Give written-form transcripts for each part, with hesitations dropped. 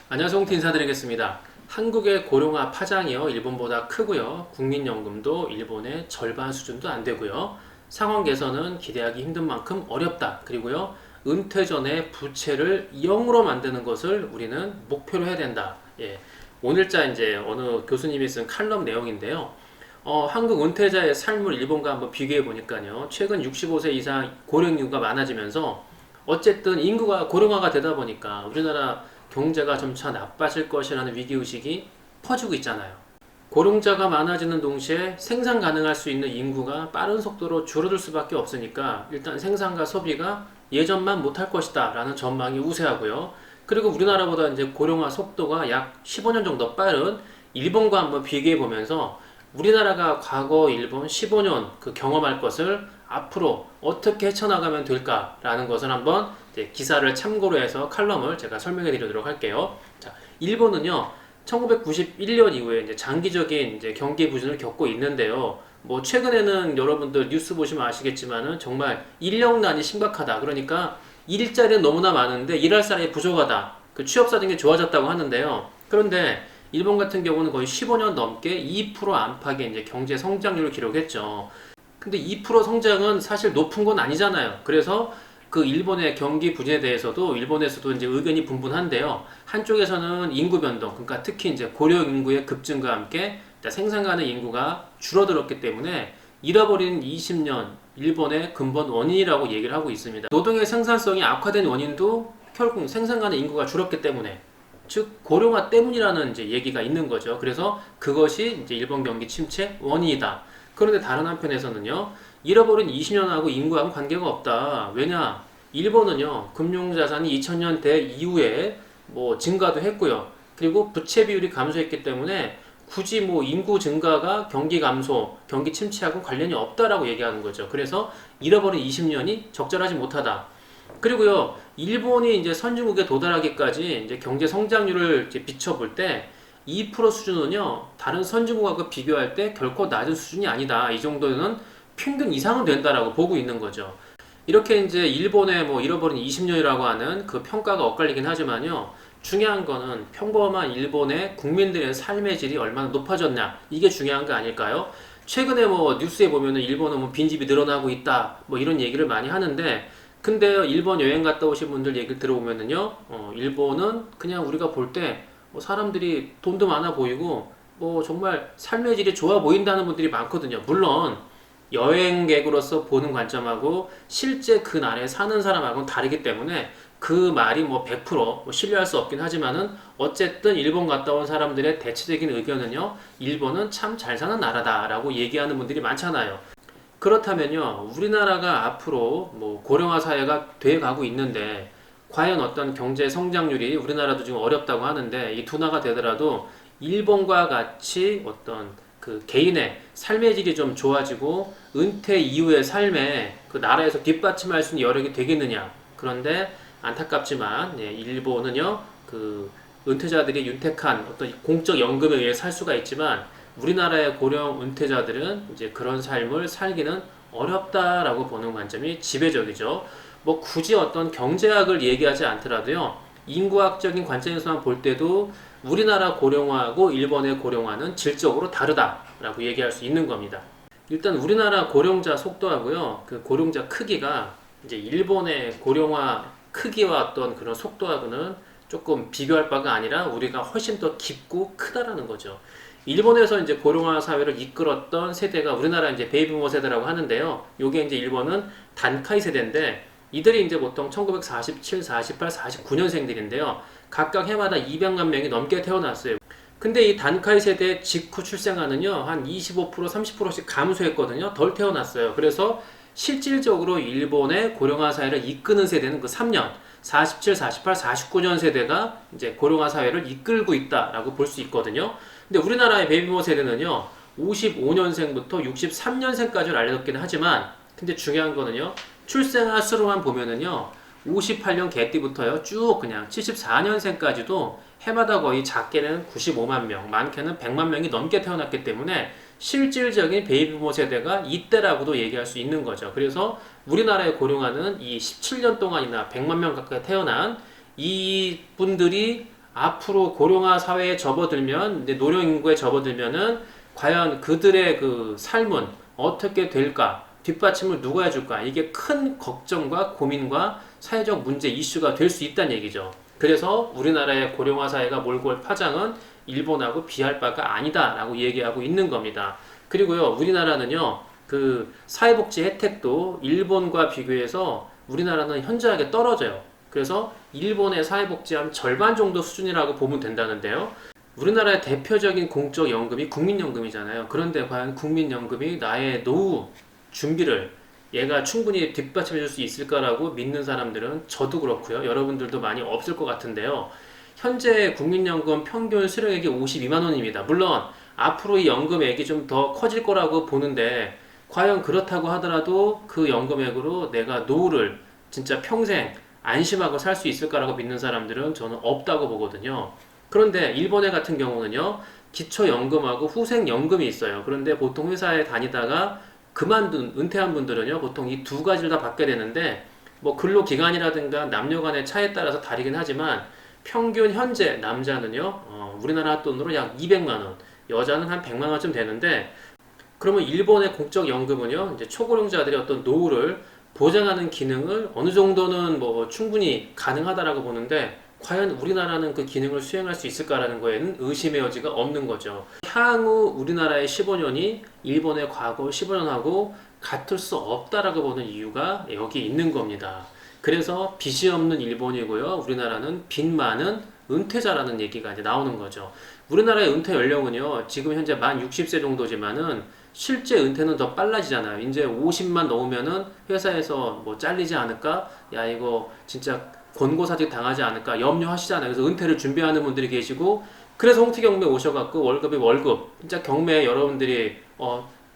안녕하세요. 홍티 인사드리겠습니다. 한국의 고령화 파장이요, 일본보다 크고요. 국민연금도 일본의 절반 수준도 안 되고요. 상황 개선은 기대하기 힘든 만큼 어렵다. 그리고요, 은퇴 전에 부채를 0으로 만드는 것을 우리는 목표로 해야 된다. 예. 오늘자 이제 어느 교수님이 쓴 칼럼 내용인데요. 한국 은퇴자의 삶을 일본과 한번 비교해 보니까요. 최근 65세 이상 고령 인구가 많아지면서 어쨌든 인구가 고령화가 되다 보니까 우리나라 경제가 점차 나빠질 것이라는 위기의식이 퍼지고 있잖아요. 고령자가 많아지는 동시에 생산 가능할 수 있는 인구가 빠른 속도로 줄어들 수밖에 없으니까 일단 생산과 소비가 예전만 못할 것이다 라는 전망이 우세하고요. 그리고 우리나라보다 이제 고령화 속도가 약 15년 정도 빠른 일본과 한번 비교해 보면서 우리나라가 과거 일본 15년 그 경험할 것을 앞으로 어떻게 헤쳐나가면 될까라는 것을 한번 기사를 참고로 해서 칼럼을 제가 설명해 드리도록 할게요. 자, 일본은요, 1991년 이후에 이제 장기적인 이제 경기 부진을 겪고 있는데요. 뭐 최근에는 여러분들 뉴스 보시면 아시겠지만은 정말 인력난이 심각하다. 그러니까 일자리는 너무나 많은데 일할 사람이 부족하다. 그 취업 사정이 좋아졌다고 하는데요. 그런데 일본 같은 경우는 거의 15년 넘게 2% 안팎의 이제 경제 성장률을 기록했죠. 근데 2% 성장은 사실 높은 건 아니잖아요. 그래서 그 일본의 경기 부진에 대해서도 일본에서도 이제 의견이 분분한데요. 한쪽에서는 인구 변동, 그러니까 특히 이제 고령 인구의 급증과 함께 생산 가능 인구가 줄어들었기 때문에 잃어버린 20년 일본의 근본 원인이라고 얘기를 하고 있습니다. 노동의 생산성이 악화된 원인도 결국 생산 가능 인구가 줄었기 때문에, 즉 고령화 때문이라는 이제 얘기가 있는 거죠. 그래서 그것이 이제 일본 경기 침체 원인이다. 그런데 다른 한편에서는요, 잃어버린 20년하고 인구하고는 관계가 없다. 왜냐? 일본은요, 금융자산이 2000년대 이후에 뭐 증가도 했고요. 그리고 부채 비율이 감소했기 때문에 굳이 뭐 인구 증가가 경기 감소, 경기 침체하고 관련이 없다라고 얘기하는 거죠. 그래서 잃어버린 20년이 적절하지 못하다. 그리고요, 일본이 이제 선진국에 도달하기까지 이제 경제 성장률을 이제 비춰볼 때 2% 수준은요, 다른 선진국하고 비교할 때 결코 낮은 수준이 아니다. 이 정도는 평균 이상은 된다라고 보고 있는 거죠. 이렇게 이제 일본의 뭐 잃어버린 20년이라고 하는 그 평가가 엇갈리긴 하지만요. 중요한 거는 평범한 일본의 국민들의 삶의 질이 얼마나 높아졌냐. 이게 중요한 거 아닐까요? 최근에 뭐 뉴스에 보면은 일본은 뭐 빈집이 늘어나고 있다. 뭐 이런 얘기를 많이 하는데, 근데 일본 여행 갔다 오신 분들 얘기를 들어보면은요, 일본은 그냥 우리가 볼 때 뭐 사람들이 돈도 많아 보이고 뭐 정말 삶의 질이 좋아 보인다는 분들이 많거든요. 물론 여행객으로서 보는 관점하고 실제 그 나라에 사는 사람하고는 다르기 때문에 그 말이 뭐 100% 신뢰할 수 없긴 하지만은 어쨌든 일본 갔다 온 사람들의 대체적인 의견은요, 일본은 참 잘 사는 나라다라고 얘기하는 분들이 많잖아요. 그렇다면요, 우리나라가 앞으로 뭐 고령화 사회가 돼 가고 있는데, 과연 어떤 경제 성장률이 우리나라도 지금 어렵다고 하는데, 이 둔화가 되더라도 일본과 같이 어떤 그 개인의 삶의 질이 좀 좋아지고 은퇴 이후의 삶에 그 나라에서 뒷받침할 수 있는 여력이 되겠느냐. 그런데 안타깝지만 일본은요, 그 은퇴자들이 윤택한 어떤 공적 연금에 의해 살 수가 있지만 우리나라의 고령 은퇴자들은 이제 그런 삶을 살기는 어렵다라고 보는 관점이 지배적이죠. 뭐 굳이 어떤 경제학을 얘기하지 않더라도요, 인구학적인 관점에서만 볼 때도 우리나라 고령화하고 일본의 고령화는 질적으로 다르다라고 얘기할 수 있는 겁니다. 일단 우리나라 고령자 속도하고요, 그 고령자 크기가 이제 일본의 고령화 크기와 어떤 그런 속도하고는 조금 비교할 바가 아니라 우리가 훨씬 더 깊고 크다라는 거죠. 일본에서 이제 고령화 사회를 이끌었던 세대가 우리나라 이제 베이비부머 세대라고 하는데요. 요게 이제 일본은 단카이 세대인데, 이들이 이제 보통 1947, 48, 49년생들인데요. 각각 해마다 200만 명이 넘게 태어났어요. 근데 이 단카이 세대 직후 출생아는요, 한 25%, 30%씩 감소했거든요. 덜 태어났어요. 그래서 실질적으로 일본의 고령화 사회를 이끄는 세대는 그 3년, 47, 48, 49년 세대가 이제 고령화 사회를 이끌고 있다라고 볼 수 있거든요. 근데 우리나라의 베이비부머 세대는요, 55년생부터 63년생까지를 알려졌긴 하지만, 근데 중요한 거는요, 출생아 수로만 보면은요, 58년 개띠부터요, 쭉 그냥 74년생까지도 해마다 거의 작게는 95만 명, 많게는 100만 명이 넘게 태어났기 때문에 실질적인 베이비부머 세대가 이때라고도 얘기할 수 있는 거죠. 그래서 우리나라의 고령화는 이 17년 동안이나 100만 명 가까이 태어난 이 분들이 앞으로 고령화 사회에 접어들면, 이제 노령 인구에 접어들면은 과연 그들의 그 삶은 어떻게 될까? 뒷받침을 누가 해줄까? 이게 큰 걱정과 고민과 사회적 문제 이슈가 될 수 있다는 얘기죠. 그래서 우리나라의 고령화 사회가 몰고 올 파장은 일본하고 비할 바가 아니다라고 얘기하고 있는 겁니다. 그리고요, 우리나라는요, 그 사회복지 혜택도 일본과 비교해서 우리나라는 현저하게 떨어져요. 그래서 일본의 사회복지 한 절반 정도 수준이라고 보면 된다는데요. 우리나라의 대표적인 공적 연금이 국민연금이잖아요. 그런데 과연 국민연금이 나의 노후 준비를 얘가 충분히 뒷받침해 줄 수 있을까라고 믿는 사람들은 저도 그렇고요. 여러분들도 많이 없을 것 같은데요. 현재 국민연금 평균 수령액이 52만 원입니다. 물론 앞으로 이 연금액이 좀 더 커질 거라고 보는데 과연 그렇다고 하더라도 그 연금액으로 내가 노후를 진짜 평생 안심하고 살 수 있을까라고 믿는 사람들은 저는 없다고 보거든요. 그런데 일본의 같은 경우는요, 기초연금하고 후생연금이 있어요. 그런데 보통 회사에 다니다가 은퇴한 분들은요, 보통 이 두 가지를 다 받게 되는데, 뭐 근로기간이라든가 남녀 간의 차이에 따라서 다르긴 하지만, 평균 현재 남자는요, 우리나라 돈으로 약 200만원, 여자는 한 100만원쯤 되는데, 그러면 일본의 공적 연금은요, 이제 초고령자들의 어떤 노후를 보장하는 기능을 어느 정도는 뭐 충분히 가능하다라고 보는데, 과연 우리나라는 그 기능을 수행할 수 있을까라는 거에는 의심의 여지가 없는 거죠. 향후 우리나라의 15년이 일본의 과거 15년하고 같을 수 없다라고 보는 이유가 여기 있는 겁니다. 그래서 빚이 없는 일본이고요. 우리나라는 빚 많은 은퇴자라는 얘기가 이제 나오는 거죠. 우리나라의 은퇴 연령은요, 지금 현재 만 60세 정도지만은 실제 은퇴는 더 빨라지잖아요. 이제 50만 넘으면은 회사에서 뭐 잘리지 않을까? 야, 이거 진짜 권고사직 당하지 않을까 염려하시잖아요. 그래서 은퇴를 준비하는 분들이 계시고, 그래서 홍티경매 오셔갖고 월급이 월급, 진짜 경매에 여러분들이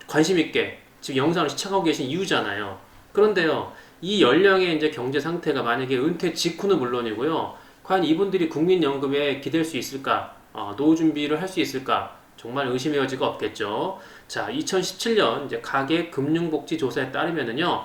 관심 있게 지금 영상을 시청하고 계신 이유잖아요. 그런데요, 이 연령의 이제 경제 상태가 만약에 은퇴 직후는 물론이고요, 과연 이분들이 국민연금에 기댈 수 있을까? 노후 준비를 할 수 있을까? 정말 의심의 여지가 없겠죠. 자, 2017년 이제 가계금융복지조사에 따르면은요,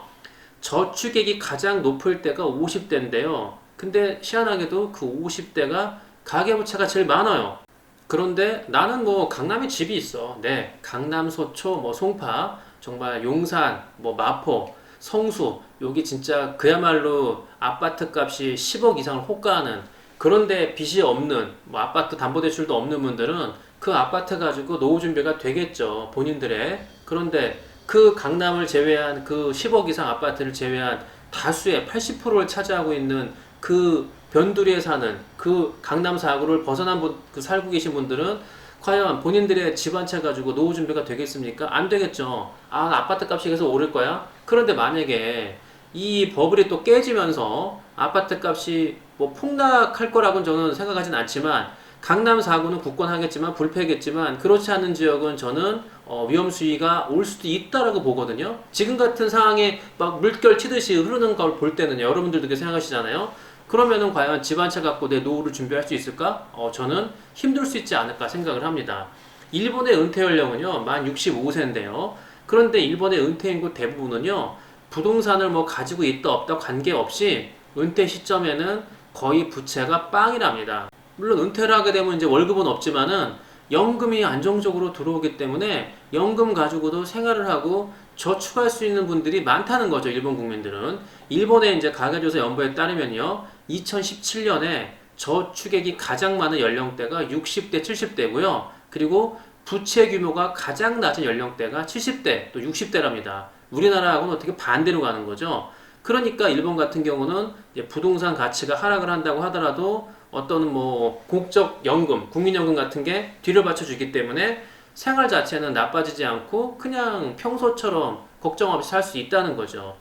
저축액이 가장 높을 때가 50대인데요. 근데 희한하게도 그 50대가 가계부채가 제일 많아요. 그런데 나는 뭐 강남에 집이 있어. 네, 강남, 소초, 뭐 송파, 정말 용산, 뭐 마포, 성수, 여기 진짜 그야말로 아파트 값이 10억 이상을 호가하는, 그런데 빚이 없는, 뭐 아파트 담보대출도 없는 분들은 그 아파트 가지고 노후 준비가 되겠죠, 본인들의. 그런데 그 강남을 제외한 그 10억 이상 아파트를 제외한 다수의 80%를 차지하고 있는 그 변두리에 사는 그 강남 4구를 벗어난 그 살고 계신 분들은 과연 본인들의 집 한 채 가지고 노후 준비가 되겠습니까? 안 되겠죠. 아파트 값이 계속 오를 거야? 그런데 만약에 이 버블이 또 깨지면서 아파트 값이 뭐 폭락할 거라고는 저는 생각하진 않지만, 강남 4구는 굳건하겠지만 불패겠지만 그렇지 않은 지역은 저는 위험 수위가 올 수도 있다라고 보거든요. 지금 같은 상황에 막 물결 치듯이 흐르는 걸 볼 때는 여러분들도 그렇게 생각하시잖아요. 그러면은 과연 집 한 채 갖고 내 노후를 준비할 수 있을까? 저는 힘들 수 있지 않을까 생각을 합니다. 일본의 은퇴 연령은요, 만 65세인데요. 그런데 일본의 은퇴 인구 대부분은요, 부동산을 뭐 가지고 있다 없다 관계없이 은퇴 시점에는 거의 부채가 빵이랍니다. 물론 은퇴를 하게 되면 이제 월급은 없지만은 연금이 안정적으로 들어오기 때문에 연금 가지고도 생활을 하고 저축할 수 있는 분들이 많다는 거죠, 일본 국민들은. 일본의 이제 가계조사 연보에 따르면요, 2017년에 저축액이 가장 많은 연령대가 60대, 70대고요. 그리고 부채 규모가 가장 낮은 연령대가 70대, 또 60대랍니다. 우리나라하고는 어떻게 반대로 가는 거죠. 그러니까 일본 같은 경우는 이제 부동산 가치가 하락을 한다고 하더라도 어떤 뭐 공적 연금, 국민연금 같은 게 뒤를 받쳐주기 때문에 생활 자체는 나빠지지 않고 그냥 평소처럼 걱정 없이 살 수 있다는 거죠.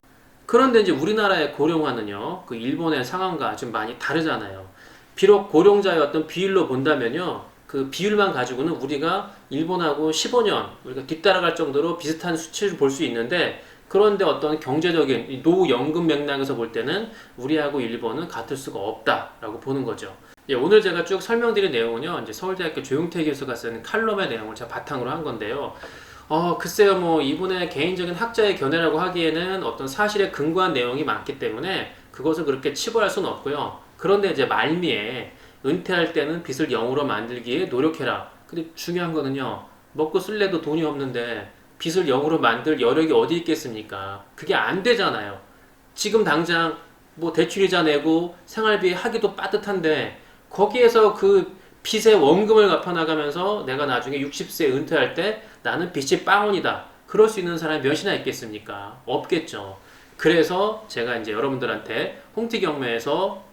그런데 이제 우리나라의 고령화는요, 그 일본의 상황과 좀 많이 다르잖아요. 비록 고령자의 어떤 비율로 본다면요, 그 비율만 가지고는 우리가 일본하고 15년 우리가 뒤따라갈 정도로 비슷한 수치를 볼 수 있는데, 그런데 어떤 경제적인 노후연금 맥락에서 볼 때는 우리하고 일본은 같을 수가 없다라고 보는 거죠. 예, 오늘 제가 쭉 설명드린 내용은요, 이제 서울대학교 조용태 교수가 쓴 칼럼의 내용을 제가 바탕으로 한 건데요. 글쎄요, 뭐 이분의 개인적인 학자의 견해라고 하기에는 어떤 사실에 근거한 내용이 많기 때문에 그것을 그렇게 치부할 수는 없고요. 그런데 이제 말미에 은퇴할 때는 빚을 0으로 만들기에 노력해라. 근데 중요한 거는요. 먹고 쓸래도 돈이 없는데 빚을 0으로 만들 여력이 어디 있겠습니까? 그게 안 되잖아요. 지금 당장 뭐 대출이자 내고 생활비 하기도 빠듯한데 거기에서 그 빚의 원금을 갚아나가면서 내가 나중에 60세 은퇴할 때 나는 빚이 빵원이다. 그럴 수 있는 사람이 몇이나 있겠습니까? 없겠죠. 그래서 제가 이제 여러분들한테 홍티 경매에서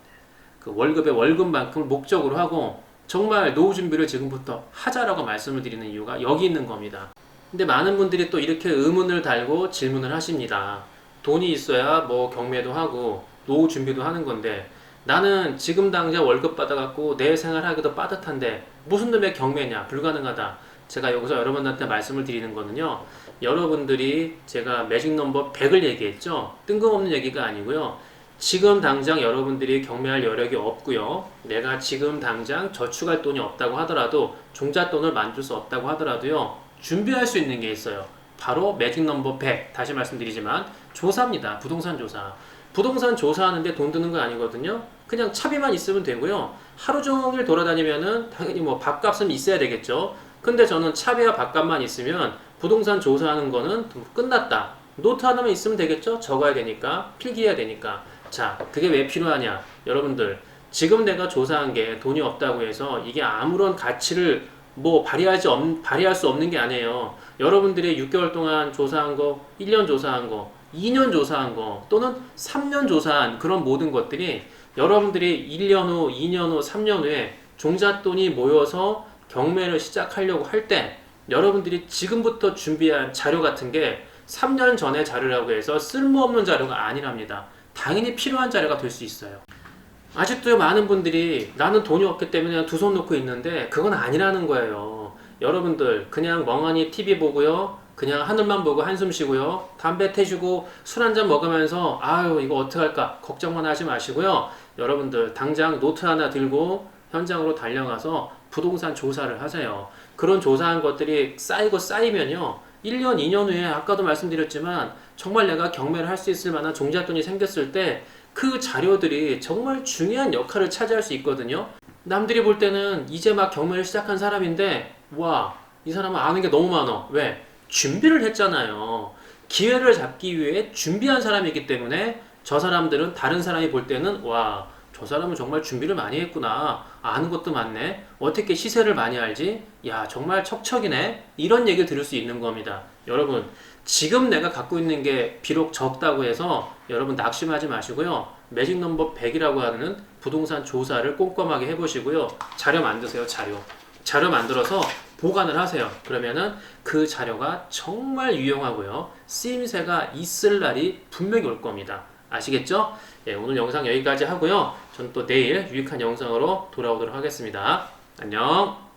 그 월급의 월급만큼을 목적으로 하고 정말 노후 준비를 지금부터 하자라고 말씀을 드리는 이유가 여기 있는 겁니다. 근데 많은 분들이 또 이렇게 의문을 달고 질문을 하십니다. 돈이 있어야 뭐 경매도 하고 노후 준비도 하는 건데 나는 지금 당장 월급 받아갖고 내 생활하기도 빠듯한데 무슨 놈의 경매냐 불가능하다. 제가 여기서 여러분들한테 말씀을 드리는 거는요. 여러분들이 제가 매직 넘버 100을 얘기했죠. 뜬금없는 얘기가 아니고요. 지금 당장 여러분들이 경매할 여력이 없고요. 내가 지금 당장 저축할 돈이 없다고 하더라도 종잣돈을 만들 수 없다고 하더라도요. 준비할 수 있는 게 있어요. 바로 매직 넘버 100. 다시 말씀드리지만 조사입니다. 부동산 조사. 부동산 조사하는데 돈 드는 거 아니거든요. 그냥 차비만 있으면 되고요. 하루 종일 돌아다니면은 당연히 뭐 밥값은 있어야 되겠죠. 근데 저는 차비와 밥값만 있으면 부동산 조사하는 거는 끝났다. 노트 하나만 있으면 되겠죠? 적어야 되니까, 필기해야 되니까. 자, 그게 왜 필요하냐? 여러분들, 지금 내가 조사한 게 돈이 없다고 해서 이게 아무런 가치를 뭐 발휘할 수 없는 게 아니에요. 여러분들이 6개월 동안 조사한 거, 1년 조사한 거, 2년 조사한 거, 또는 3년 조사한 그런 모든 것들이 여러분들이 1년 후, 2년 후, 3년 후에 종잣돈이 모여서 경매를 시작하려고 할 때 여러분들이 지금부터 준비한 자료 같은 게 3년 전에 자료라고 해서 쓸모없는 자료가 아니랍니다. 당연히 필요한 자료가 될 수 있어요. 아직도 많은 분들이 나는 돈이 없기 때문에 두 손 놓고 있는데 그건 아니라는 거예요. 여러분들 그냥 멍하니 TV 보고요. 그냥 하늘만 보고 한숨 쉬고요. 담배 태시고 술 한잔 먹으면서 아유 이거 어떡할까 걱정만 하지 마시고요. 여러분들 당장 노트 하나 들고 현장으로 달려가서 부동산 조사를 하세요. 그런 조사한 것들이 쌓이고 쌓이면요. 1년, 2년 후에 아까도 말씀드렸지만 정말 내가 경매를 할 수 있을 만한 종잣돈이 생겼을 때 그 자료들이 정말 중요한 역할을 차지할 수 있거든요. 남들이 볼 때는 이제 막 경매를 시작한 사람인데 와, 이 사람은 아는 게 너무 많아. 왜? 준비를 했잖아요. 기회를 잡기 위해 준비한 사람이기 때문에 저 사람들은 다른 사람이 볼 때는 와, 저 사람은 정말 준비를 많이 했구나. 아는 것도 많네. 어떻게 시세를 많이 알지? 야, 정말 척척이네. 이런 얘기를 들을 수 있는 겁니다. 여러분, 지금 내가 갖고 있는 게 비록 적다고 해서 여러분 낙심하지 마시고요. 매직 넘버 100이라고 하는 부동산 조사를 꼼꼼하게 해보시고요. 자료 만드세요, 자료. 자료 만들어서 보관을 하세요. 그러면은 그 자료가 정말 유용하고요. 쓰임새가 있을 날이 분명히 올 겁니다. 아시겠죠? 예, 오늘 영상 여기까지 하고요. 전 또 내일 유익한 영상으로 돌아오도록 하겠습니다. 안녕!